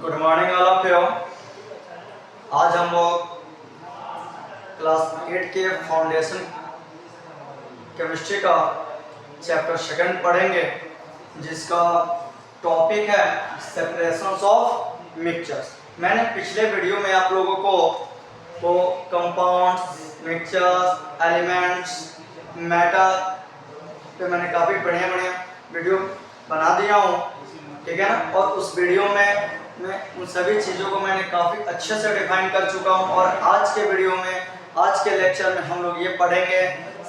Good morning all of you. आज हम लोग क्लास 8 के फाउंडेशन केमिस्ट्री का चैप्टर सेकंड पढ़ेंगे, जिसका टॉपिक है सेपरेशंस ऑफ मिक्सचर्स। मैंने पिछले वीडियो में आप लोगों को वो कंपाउंड्स, मिक्सचर्स, एलिमेंट्स, मैटर पे मैंने काफ़ी बढ़िया वीडियो बना दिया हूँ, ठीक है ना। और उस वीडियो में मैं उन सभी चीज़ों को मैंने काफ़ी अच्छे से डिफाइन कर चुका हूँ। और आज के वीडियो में, आज के लेक्चर में हम लोग ये पढ़ेंगे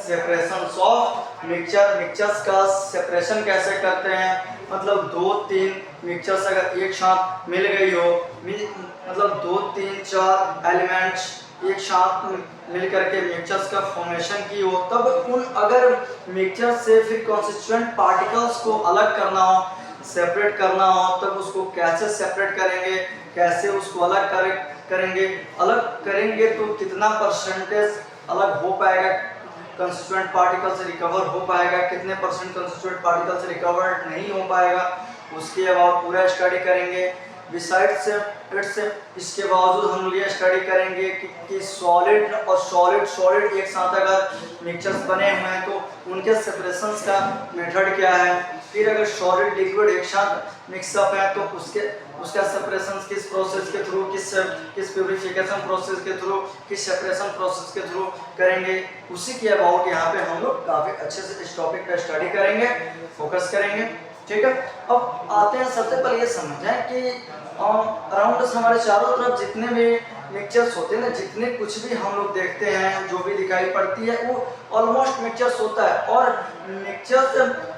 सेपरेशंस ऑफ मिक्सचर। मिक्सचर्स का सेपरेशन कैसे करते हैं, मतलब 2-3 मिक्सचर्स अगर एक साथ मिल गई हो, मतलब 2-3-4 एलिमेंट्स एक साथ मिल करके मिक्सचर्स का फॉर्मेशन की हो, तब उन अगर मिक्सचर से फिर कॉन्स्टिट्यूएंट पार्टिकल्स को अलग करना हो, सेपरेट करना हो, तब उसको कैसे सेपरेट करेंगे, कैसे उसको अलग करेंगे, अलग करेंगे तो कितना परसेंटेज अलग हो पाएगा, कंस्टिट्यूएंट पार्टिकल से रिकवर हो पाएगा, कितने परसेंट कंस्टिट्यूएंट पार्टिकल से रिकवर नहीं हो पाएगा, उसके अबाउट पूरा स्टडी करेंगे। बिसाइड्स इसके बावजूद हम लोग ये स्टडी करेंगे कि सॉलिड और सॉलिड एक साथ अगर मिक्सचर्स बने हुए हैं तो उनके सेपरेशंस का मेथड क्या है। फिर अगर सॉलिड लिक्विड एक साथ मिक्सअप है तो उसका सेपरेशंस किस प्रोसेस के थ्रू, किस प्यूरिफिकेशन प्रोसेस के थ्रू, किस सेपरेशन प्रोसेस के थ्रू करेंगे, उसी के अबाउट यहाँ पे हम लोग काफ़ी अच्छे से इस टॉपिक पर स्टडी करेंगे, फोकस करेंगे, ठीक है। अब आते हैं, सबसे पहले ये समझें कि अराउंड हमारे चारों तरफ जितने भी मिक्सचर्स होते हैं ना, जितने कुछ भी हम लोग देखते हैं, जो भी दिखाई पड़ती है, वो ऑलमोस्ट मिक्सचर्स होता है। और मिक्सचर्स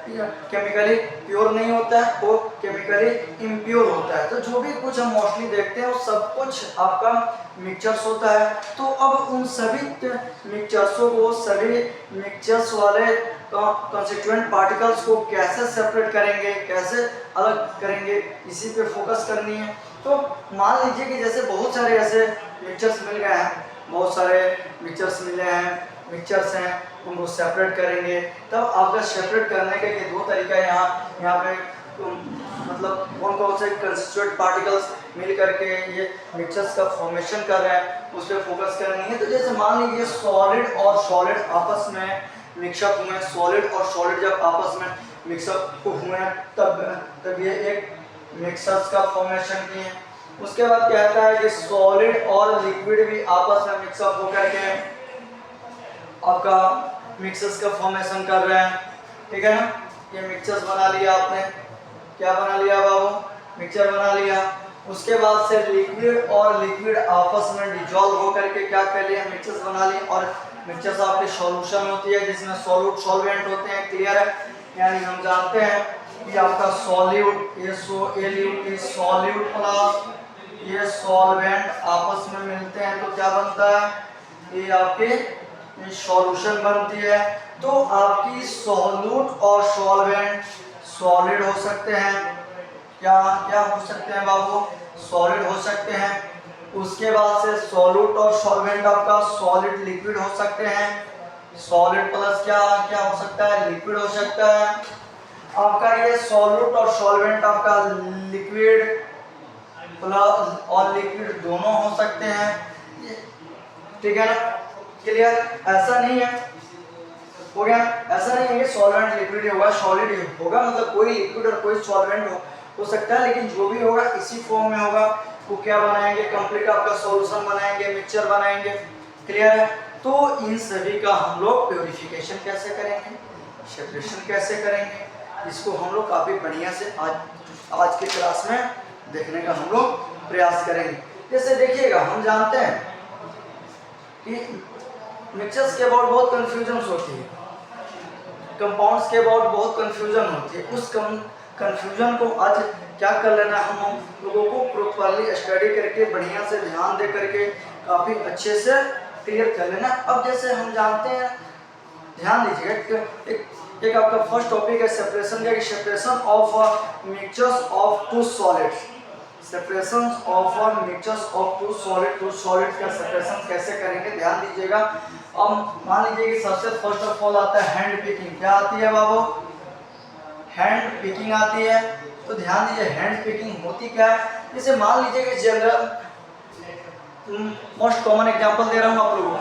केमिकली प्योर नहीं होता है, वो केमिकली इम्प्योर होता है। तो जो भी कुछ हम मोस्टली देखते हैं वो सब कुछ आपका मिक्सचर्स होता है। तो अब उन सभी मिक्सचर्सों को, सभी मिक्सचर्स वाले कंस्टिट्यूएंट पार्टिकल्स को कैसे सेपरेट करेंगे, कैसे अलग करेंगे, इसी पे फोकस करनी है। तो मान लीजिए कि जैसे बहुत सारे ऐसे मिक्सचर्स मिल गए हैं, बहुत सारे मिक्सचर्स मिले हैं, मिक्सचर्स हैं, उनको सेपरेट करेंगे। तब आपका सेपरेट करने के ये दो तरीका यहाँ पे मतलब कौन से कंस्टिट्यूएंट पार्टिकल्स मिल करके ये मिक्सचर्स का फॉर्मेशन कर रहे हैं, उस पर फोकस करनी है। तो जैसे मान लीजिए सॉलिड और सॉलिड आपस में मिक्सअप हुए, सॉलिड और सॉलिड जब आपस में मिक्सअप हुए तब ये एक मिक्सचर्स का फॉर्मेशन किए। उसके बाद कहता है कि सॉलिड और लिक्विड भी आपस में मिक्सअप होकर के आपका मिक्सचर्स का फॉर्मेशन कर रहे हैं, ठीक है ना। ये मिक्सचर्स बना लिया आपने, क्या बना लिया बाबू, मिक्सचर बना लिया। उसके बाद से लिक्विड और लिक्विड आपस में डिजॉल्व होकर के क्या कर लिया, मिक्सचर्स बना लिए। और मिक्सचर्स आपकी सॉल्यूशन होती है जिसमें सॉल्वेंट होते हैं, क्लियर है। यानी हम जानते हैं कि आपका सॉल्यूट, ये सॉल्यूट प्लस ये सॉल्वेंट आपस में मिलते हैं तो क्या बनता है, ये आपकी सॉल्यूशन बनती है। तो आपकी सॉल्यूट और सॉल्वेंट सॉलिड हो सकते हैं, क्या हो सकते हैं बाबू, सॉलिड हो सकते हैं। उसके बाद से सॉल्यूट और सॉल्वेंट आपका सॉलिड लिक्विड हो सकते हैं, सॉलिड प्लस क्या हो सकता है, लिक्विड हो सकता है। आपका ये सॉल्यूट और सॉल्वेंट आपका लिक्विड प्लस और लिक्विड दोनों हो सकते हैं, ठीक है ना, क्लियर। ऐसा नहीं है, हो गया, ऐसा नहीं है कि सॉल्वेंट लिक्विड ही होगा, सॉलिड ही होगा, मतलब कोई लिक्विड और कोई सॉल्वेंट हो सकता है, लेकिन जो भी होगा इसी फॉर्म में होगा। वो क्या बनाएंगे, कंप्लीट आपका सॉल्यूशन बनाएंगे, मिक्सचर बनाएंगे, क्लियर है। तो इन सभी का हम लोग प्योरिफिकेशन कैसे करेंगे, सेपरेशन कैसे करेंगे, इसको हम लोग काफ़ी बढ़िया से आज के क्लास में देखने का हम लोग प्रयास करेंगे। जैसे देखिएगा, हम जानते हैं कि मिक्सचर्स के अबाउट बहुत कन्फ्यूजन होती है, कंपाउंड्स के अबाउट बहुत कन्फ्यूजन होती है। उस कन्फ्यूजन को आज क्या कर लेना, हम लोगों को प्रॉपरली स्टडी करके बढ़िया से ध्यान दे करके काफ़ी अच्छे से क्लियर कर लेना। अब जैसे हम जानते हैं, ध्यान दीजिएगा, एक आपका फर्स्ट टॉपिक है सेपरेशन का, separation of mixtures of two solids. Separation of mixtures of two solid का सेपरेशन कैसे करेंगे, ध्यान दीजिएगा। अब मान लीजिए कि सबसे फर्स्ट ऑफ ऑल आता है हैंड पिकिंग। क्या आती है बाबू, हैंड पिकिंग आती है। तो ध्यान दीजिए, हैंड पिकिंग होती क्या है, जैसे मान लीजिए कि जनरल मोस्ट कॉमन एग्जांपल दे रहा हूँ आप लोगों को,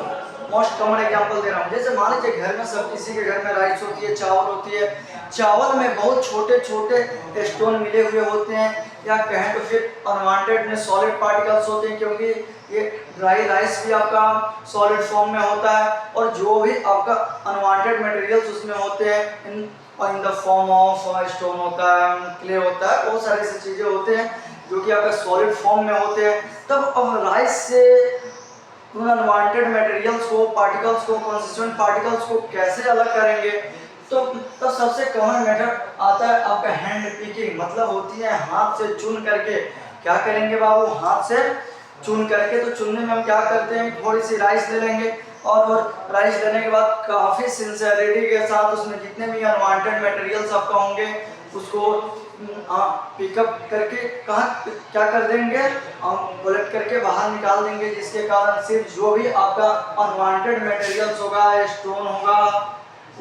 मोस्ट कॉमन एग्जांपल दे रहा हूँ। जैसे मान लीजिए घर में सब किसी के घर में राइस होती है, चावल होती है, चावल में बहुत छोटे छोटे स्टोन मिले हुए होते हैं, या कहें तो फिर अनवांटेड में सॉलिड पार्टिकल्स होते हैं, क्योंकि ये ड्राई राइस भी आपका सॉलिड फॉर्म में होता है, और जो भी आपका अनवांटेड मटेरियल्स उसमें होते हैं in the form of stone होता है, क्ले होता है, बहुत सारी ऐसी चीज़ें होते हैं जो कि आपका सॉलिड फॉर्म में होते हैं। तब अब राइस से उन अनवांटेड मटेरियल्स को, पार्टिकल्स को, कंस्टिट्यूएंट पार्टिकल्स को कैसे अलग करेंगे? तो तब सबसे कॉमन मेथड आता है आपका हैंड पिकिंग, मतलब होती है हाथ से चुन करके। क्या करेंगे बाबू? हाथ से चुन करके। तो चुनने में हम क्या करते हैं, थोड़ी सी राइस ले लेंगे, और राइस लेने के बाद काफ़ी सिंसियरिटी के साथ उसमें जितने भी अनवांटेड मटेरियल्स आपका होंगे उसको पिकअप करके कहाँ क्या कर देंगे, पलट करके बाहर निकाल देंगे, जिसके कारण सिर्फ जो भी आपका अनवांटेड मटेरियल्स होगा, स्टोन होगा,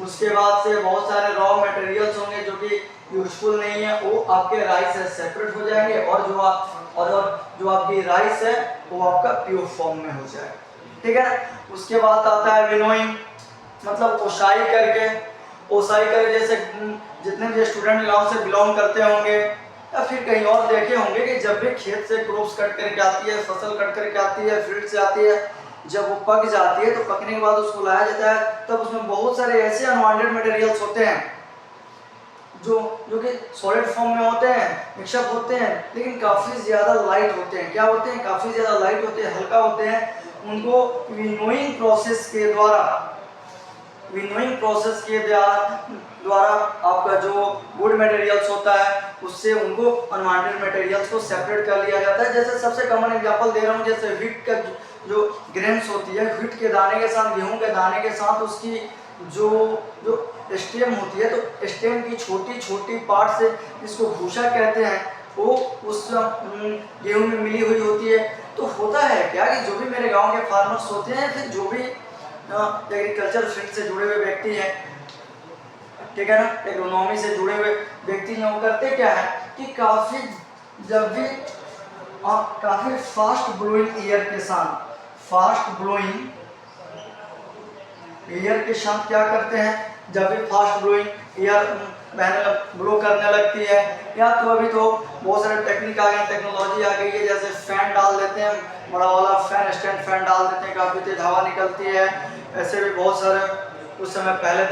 उसके बाद से बहुत सारे रॉ मटेरियल्स होंगे जो कि यूजफुल नहीं है, वो आपके राइस से सेपरेट हो जाएंगे, और जो आपकी राइस है वो आपका प्योर फॉर्म में हो जाएगा। ठीक है। उसके बाद आता है विनोइंग, मतलब ओसाई करके। ओसाई करके जैसे जितने भी स्टूडेंट गांव से बिलोंग करते होंगे या फिर कहीं और देखे होंगे कि जब भी खेत से क्रॉप्स कट करके आती है, फसल कट करके आती है, फील्ड से आती है, जब वो पक जाती है तो पकने के बाद उसको लाया जाता है, तब उसमें बहुत सारे ऐसे अनवांटेड मटेरियल्स होते हैं जो कि सॉलिड फॉर्म में होते हैं, मिक्सअप होते हैं, लेकिन काफ़ी ज़्यादा लाइट होते हैं। क्या होते हैं? काफ़ी ज़्यादा लाइट होते हैं, हल्का होते हैं। उनको विनोइंग प्रोसेस के द्वारा आपका जो गुड मटेरियल्स होता है उससे उनको अनवांटेड मटेरियल्स को सेपरेट कर लिया जाता है। जैसे सबसे कॉमन एग्जांपल दे रहा हूँ, जैसे व्हीट का जो ग्रेन्स होती है, व्हीट के दाने के साथ, गेहूं के दाने के साथ उसकी जो स्टेम होती है, तो स्टेम की छोटी छोटी पार्ट से, जिसको भूसा कहते हैं, वो उस गेहूं में मिली हुई होती है। तो होता है क्या कि जो भी मेरे गांव के फार्मर्स होते हैं, फिर जो भी एग्रीकल्चर फील्ड से जुड़े हुए व्यक्ति हैं, ठीक है ना, एग्रोनॉमी से जुड़े हुए व्यक्ति हैं, वो करते क्या है कि काफ़ी फास्ट ब्लोइंग एयर के साथ क्या करते हैं, जब भी फास्ट ब्लोइंग एयर ब्लो करने लगती है, या तो अभी तो बहुत सारे टेक्निक आ गए, टेक्नोलॉजी आ गई है, जैसे फैन डाल देते हैं, बड़ा वाला फैन, स्टैंड फैन डाल देते हैं, काफ़ी तेज हवा निकलती है। ऐसे भी बहुत सारे उस समय पहले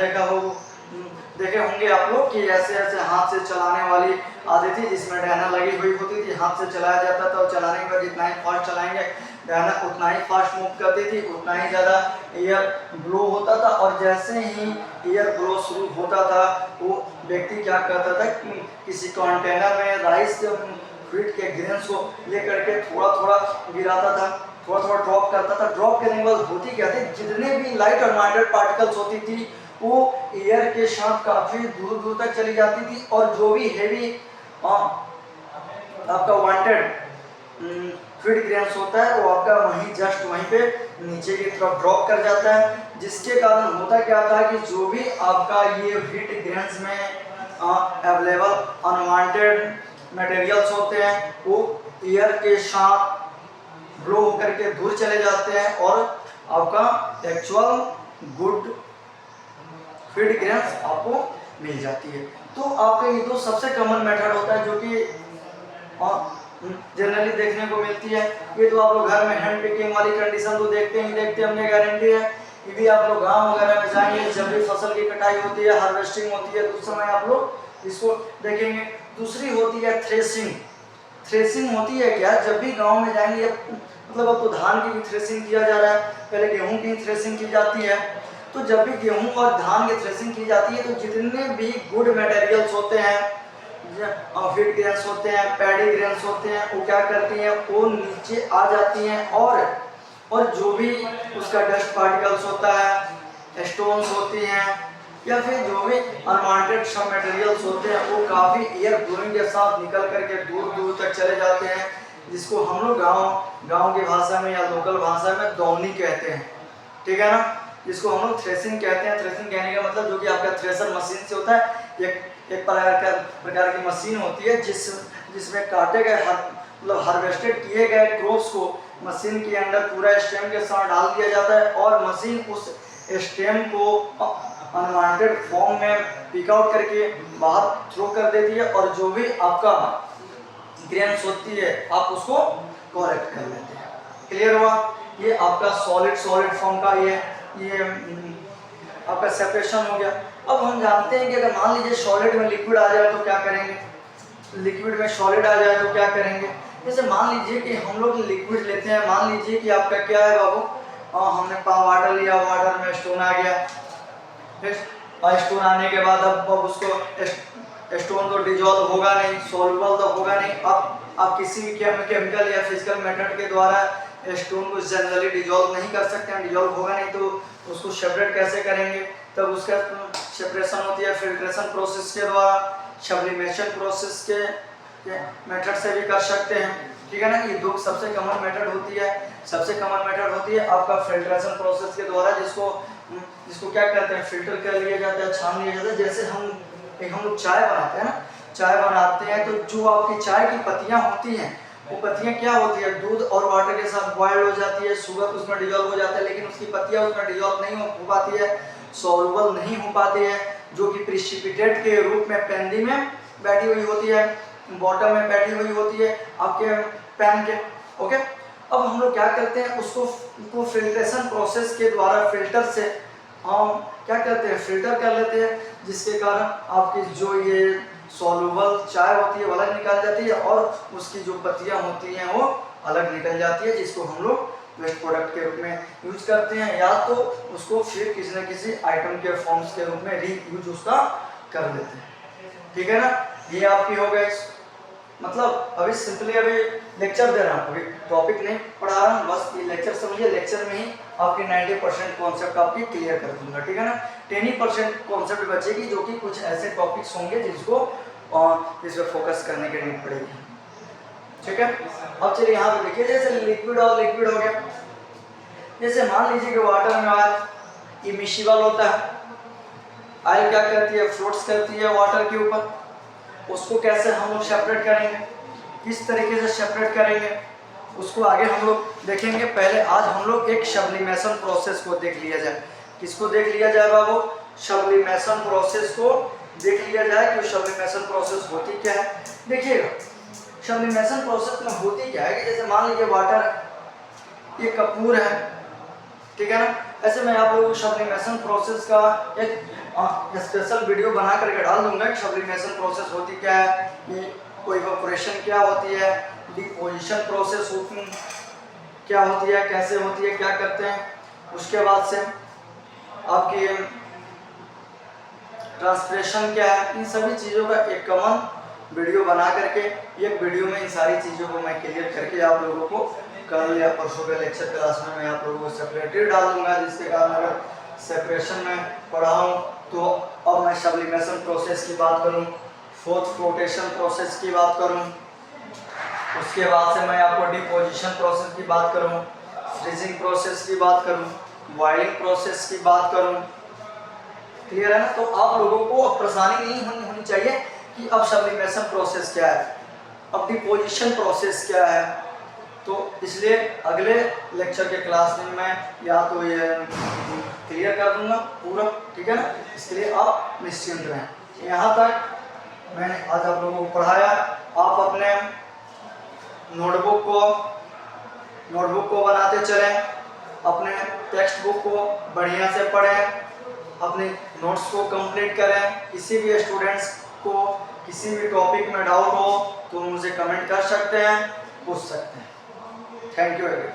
देखे होंगे आप लोग कि ऐसे हाथ से चलाने वाली आती थी, जिसमें डैना लगी हुई होती थी, हाथ से चलाया जाता था, और चलाने के बाद जितना ही फास्ट चलाएंगे डैना उतना ही फास्ट मूव करती थी, उतना ही ज़्यादा एयर ब्लो होता था। और जैसे ही एयर ब्लो शुरू होता था, वो व्यक्ति क्या करता था कि किसी कंटेनर में राइस के व्हीट के ग्रेन्स को लेकर के थोड़ा थोड़ा गिराता था, थोड़ा थोड़ा ड्रॉप करता था। ड्रॉप करने के बाद होती क्या थी, जितने भी लाइट और माइनर पार्टिकल्स होती थी वो एयर के साथ काफ़ी दूर दूर तक चली जाती थी, और जो भी हैवी आपका वांटेड फीड ग्रेन्स होता है वो आपका जस्ट वहीं पे नीचे की तरफ ड्रॉप कर जाता है, जिसके कारण होता क्या था कि जो भी आपका ये व्हीट ग्रेन्स में अवेलेबल अनवांटेड मटेरियल्स होते हैं वो एयर के साथ ब्लो होकर के दूर चले जाते हैं, और आपका एक्चुअल गुड फीड ग्रेन्स आपको मिल जाती है। तो आपका ये तो सबसे कॉमन मेथड होता है जो कि जनरली देखने को मिलती है। ये तो आप लोग घर में हैंड पिकिंग वाली कंडीशन तो देखते हैं, हमें गारंटी है। ये भी आप लोग गांव वगैरह में जाएंगे, जब भी फसल की कटाई होती है, हार्वेस्टिंग होती है, तो उस समय आप लोग इसको देखेंगे। दूसरी होती है थ्रेसिंग होती है क्या, जब भी गाँव में जाएंगे, मतलब अब तो धान की भी थ्रेसिंग किया जा रहा है, पहले गेहूँ की थ्रेसिंग की जाती है। तो जब भी गेहूं और धान की थ्रेसिंग की जाती है, तो जितने भी गुड मटेरियल्स होते हैं, फीड ग्रेन्स होते हैं, पैडी ग्रेन्स होते हैं, वो क्या करती हैं, वो नीचे आ जाती हैं, और जो भी उसका डस्ट पार्टिकल्स होता है, स्टोन्स होती हैं, या फिर जो भी अनवांटेड सब मटेरियल्स होते हैं, वो काफ़ी एयर ब्लोइंग के साथ निकल करके दूर दूर तक चले जाते हैं, जिसको हम लोग गाँव की भाषा में या लोकल भाषा में दौनी कहते हैं। ठीक है ना, जिसको हम लोग थ्रेसिंग कहते हैं। थ्रेसिंग कहने का मतलब जो कि आपका थ्रेसर मशीन से होता है, एक प्रकार की मशीन होती है जिसमें काटे गए मतलब हार्वेस्टेड किए गए क्रॉप्स को मशीन के अंदर पूरा स्टेम के साथ डाल दिया जाता है और मशीन उस स्टेम को अनवांटेड फॉर्म में पिक आउट करके बाहर थ्रो कर देती है और जो भी आपका ग्रेन्स होती है आप उसको करेक्ट कर लेते हैं। क्लियर हुआ? ये आपका सॉलिड फॉर्म का ये आपका सेपरेशन हो गया। अब हम जानते हैं कि अगर मान लीजिए सॉलिड में लिक्विड आ जाए तो क्या करेंगे, लिक्विड में सॉलिड आ जाए तो क्या करेंगे। जैसे मान लीजिए कि हम लोग लिक्विड लेते हैं, मान लीजिए कि आपका क्या है बाबू, हमने वाटर लिया, वाटर में स्टोन आ गया, स्टोन आने के बाद अब उसको स्टोन तो डिजॉल्व होगा नहीं, सॉल्युबल तो होगा नहीं। अब आप किसी भी केमिकल या फिजिकल मेथड के द्वारा स्टोन को जनरली डिजॉल्व नहीं कर सकते हैं, डिजॉल्व होगा नहीं तो उसको सेपरेट कैसे करेंगे। तब उसका सेपरेशन होती है फिल्ट्रेशन प्रोसेस के द्वारा, सब्लिमेशन प्रोसेस के मेथड से भी कर सकते हैं, ठीक है ना। ये दो सबसे कॉमन मेथड होती है। सबसे कॉमन मेथड होती है आपका फिल्ट्रेशन प्रोसेस के द्वारा, जिसको क्या कहते हैं, फिल्टर कर लिया जाता है, छान लिया जाता है। जैसे हम लोग चाय बनाते हैं ना, चाय बनाते हैं तो जो आपकी चाय की पत्तियां होती हैं वो पत्तियां क्या होती है, दूध और वाटर के साथ बॉयल हो जाती है, शुगर उसमें डिजॉल्व हो जाता है, लेकिन उसकी पत्तियां उसमें डिजॉल्व नहीं हो पाती है, सॉल्युबल नहीं हो पाती है, जो कि प्रिसिपिटेट के रूप में पेंदी में बैठी हुई होती है, बॉटम में बैठी हुई होती है आपके पैन के। ओके, अब हम लोग क्या करते हैं, उसको फिल्ट्रेशन प्रोसेस के द्वारा फिल्टर से हम क्या करते हैं, फिल्टर कर लेते हैं, जिसके कारण आपकी जो ये सॉल्युबल चाय होती है वो अलग निकल जाती है और उसकी जो पत्तियां होती हैं वो अलग निकल जाती है, जिसको हम लोग वेस्ट प्रोडक्ट के रूप में यूज करते हैं, या तो उसको फिर किसी न किसी आइटम के फॉर्म्स के रूप में री यूज उसका कर लेते हैं। ठीक है ना, ये आपकी हो गई। मतलब अभी सिंपली अभी लेक्चर दे रहा हूँ, अभी टॉपिक नहीं पढ़ा रहा हूँ, बस ये लेक्चर समझिए। लेक्चर में ही आपकी 90% कॉन्सेप्ट आपकी क्लियर कर दूंगा, ठीक है ना। 10% कॉन्सेप्ट बचेगी, जो कि कुछ ऐसे टॉपिक्स होंगे जिसको इस पर फोकस करने की नीड पड़ेगी, ठीक है। अब चलिए यहाँ पे देखिए, जैसे लिक्विड और लिक्विड हो गया। जैसे मान लीजिए कि वाटर में ऑयल इमिसिबल होता है, ऑयल क्या करती है, फ्लोट्स करती है वाटर के ऊपर। उसको कैसे हम लोग सेपरेट करेंगे, किस तरीके से सेपरेट करेंगे, उसको आगे हम लोग देखेंगे। पहले आज हम लोग एक सब्लिमेशन प्रोसेस को देख लिया जाए। किसको देख लिया जाए बाबू, सब्लिमेशन प्रोसेस को देख लिया जाए कि सब्लिमेशन प्रोसेस होती क्या है। देखिएगा, सब्लिमेशन प्रोसेस में होती क्या है कि जैसे मान लीजिए वाटर, ये कपूर है, ठीक है ना। ऐसे मैं आप लोगों को सब्लिमेशन प्रोसेस का एक स्पेशल वीडियो बना करके डाल दूंगा कि सब्लिमेशन प्रोसेस होती क्या है, ये कोई इवेपोरेशन क्या होती है, डिपोजिशन प्रोसेस क्या होती है, कैसे होती है, क्या करते हैं। उसके बाद से आपकी ट्रांसप्रेशन क्या है, इन सभी चीज़ों का एक कॉमन वीडियो बना करके एक वीडियो में इन सारी चीज़ों को मैं क्लियर करके आप लोगों को कल या परसों के लेक्चर क्लास में मैं आप लोगों को सेपरेटेड डाल दूंगा, जिसके कारण अगर सेपरेशन में पढ़ाऊँ तो अब मैं सब्लिमेशन प्रोसेस की बात करूँ, फोर्थ फ्लोटेशन प्रोसेस की बात करूँ, उसके बाद से मैं आपको डिपोजिशन प्रोसेस की बात करूँ, फ्रीजिंग प्रोसेस की बात करूँ, बॉइलिंग प्रोसेस की बात करूँ। क्लियर है ना। तो आप लोगों को परेशानी नहीं होनी चाहिए कि अब सब्लिमेशन प्रोसेस क्या है, अब डिपोजिशन प्रोसेस क्या है। तो इसलिए अगले लेक्चर के क्लास में मैं या तो ये क्लियर कर दूंगा पूरा, ठीक है ना। इसके लिए आप निश्चिंत रहें। यहाँ तक मैंने आज आप लोगों को पढ़ाया। आप अपने नोटबुक को बनाते चलें, अपने टेक्स्ट बुक को बढ़िया से पढ़ें, अपने नोट्स को कंप्लीट करें। किसी भी स्टूडेंट्स को किसी भी टॉपिक में डाउट हो तो मुझे कमेंट कर सकते हैं, पूछ सकते हैं। Thank you everyone.